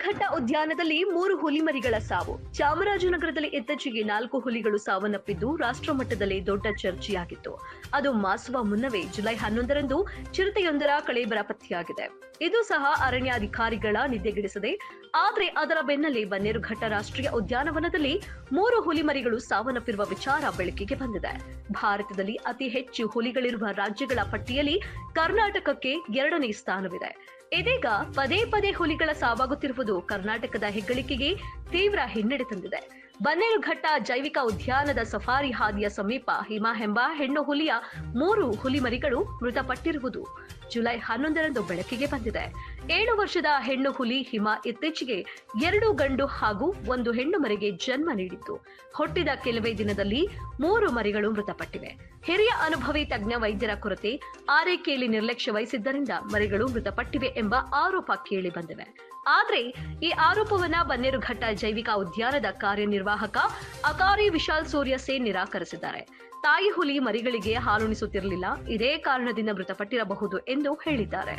ಬನ್ನೇರುಘಟ್ಟ ಉದ್ಯಾನದಲ್ಲಿ 3 ಹುಲಿಮರಿಗಳ ಸಾವು. ಚಾಮರಾಜನಗರದಲ್ಲಿ ಇತ್ತೀಚೆಗೆ 4 ಹುಲಿಗಳು ಸಾವನ್ನಪ್ಪಿದ್ದು ರಾಷ್ಟ್ರ ಮಟ್ಟದಲ್ಲಿ ದೊಡ್ಡ ಚರ್ಚೆಯಾಗಿತ್ತು. ಅದು ಮಾಸುವ ಮುನ್ನವೇ ಜುಲೈ 11ರಂದು ಚಿರತೆಯೊಂದರ ಕಳೇಬರ ಪತ್ತೆಯಾಗಿದೆ. ಇದು ಸಹ ಅರಣ್ಯಾಧಿಕಾರಿಗಳ ನಿದ್ದೆಗೆಡಿಸಿದೆ. ಆದರೆ ಅದರ ಬೆನ್ನಲ್ಲೇ ಬನ್ನೇರುಘಟ್ಟ ರಾಷ್ಟ್ರೀಯ ಉದ್ಯಾನವನದಲ್ಲಿ 3 ಹುಲಿಮರಿಗಳು ಸಾವನ್ನಪ್ಪಿರುವ ವಿಚಾರ ಬೆಳಕಿಗೆ ಬಂದಿದೆ. ಭಾರತದಲ್ಲಿ ಅತಿ ಹೆಚ್ಚು ಹುಲಿಗಳಿರುವ ರಾಜ್ಯಗಳ ಪಟ್ಟಿಯಲ್ಲಿ ಕರ್ನಾಟಕಕ್ಕೆ 2ನೇ ಸ್ಥಾನವಿದೆ. ಇದೀಗ ಪದೇ ಪದೇ ಹುಲಿಗಳ ಸಾವಾಗುತ್ತಿರುವುದು ಕರ್ನಾಟಕದ ಹೆಗ್ಗಳಿಕೆಗೆ ತೀವ್ರ ಹಿನ್ನಡೆ ತಂದಿದೆ. ಬನ್ನೇರುಘಟ್ಟ ಜೈವಿಕ ಉದ್ಯಾನದ ಸಫಾರಿ ಹಾದಿಯ ಸಮೀಪ ಹಿಮ ಎಂಬ ಹೆಣ್ಣು ಹುಲಿಯ 3 ಹುಲಿಮರಿಗಳು ಮೃತಪಟ್ಟಿರುವುದು ಜುಲೈ 11ರಂದು ಬೆಳಕಿಗೆ ಬಂದಿದೆ. 7 ವರ್ಷದ ಹೆಣ್ಣು ಹುಲಿ ಹಿಮ ಇತ್ತೀಚೆಗೆ 2 ಗಂಡು ಹಾಗೂ 1 ಹೆಣ್ಣು ಮರಿಗೆ ಜನ್ಮ ನೀಡಿತ್ತು. ಹುಟ್ಟಿದ ಕೆಲವೇ ದಿನದಲ್ಲಿ 3 ಮರಿಗಳು ಮೃತಪಟ್ಟಿವೆ. ಹಿರಿಯ ಅನುಭವಿ ತಜ್ಞ ವೈದ್ಯರ ಕೊರತೆ, ಆರೈಕೆಯಲ್ಲಿ ನಿರ್ಲಕ್ಷ್ಯ ವಹಿಸಿದ್ದರಿಂದ ಮರಿಗಳು ಮೃತಪಟ್ಟಿವೆ ಎಂಬ ಆರೋಪ ಕೇಳಿ ಬಂದಿವೆ. ಆದ್ರೆ ಈ ಆರೋಪವನ್ನ ಬನ್ನೇರುಘಟ್ಟ ಜೈವಿಕ ಉದ್ಯಾನದ ಕಾರ್ಯನಿರ್ವಾಹಕ ಅಕಾರಿ ವಿಶಾಲ್ ಸೂರ್ಯ ಸೇನ್ ನಿರಾಕರಿಸಿದ್ದಾರೆ. ತಾಯಿ ಹುಲಿ ಮರಿಗಳಿಗೆ ಹಾಲುಣಿಸುತ್ತಿರಲಿಲ್ಲ, ಇದೇ ಕಾರಣದಿಂದ ಮೃತಪಟ್ಟಿರಬಹುದು ಎಂದು ಹೇಳಿದ್ದಾರೆ.